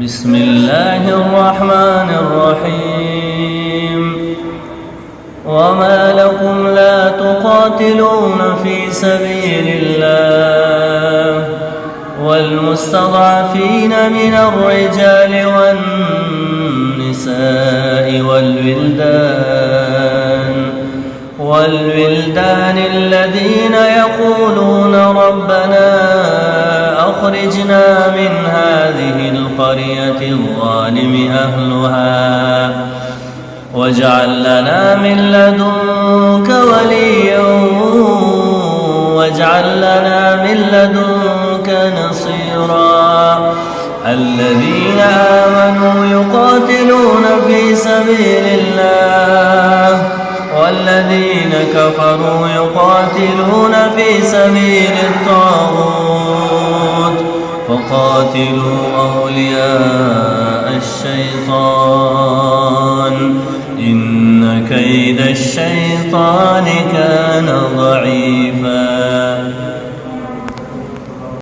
بسم الله الرحمن الرحيم وما لكم لا تقاتلون في سبيل الله والمستضعفين من الرجال والنساء والولدان الذين يقولون ربنا أخرجنا من هذه القرية الظالم أهلها واجعل لنا من لدنك وليا واجعل لنا من لدنك نصيرا. الذين آمنوا يقاتلون في سبيل الله والذين كفروا يقاتلون في سبيل الطاغوت فقاتلوا أولياء الشيطان إن كيد الشيطان كان ضعيفا.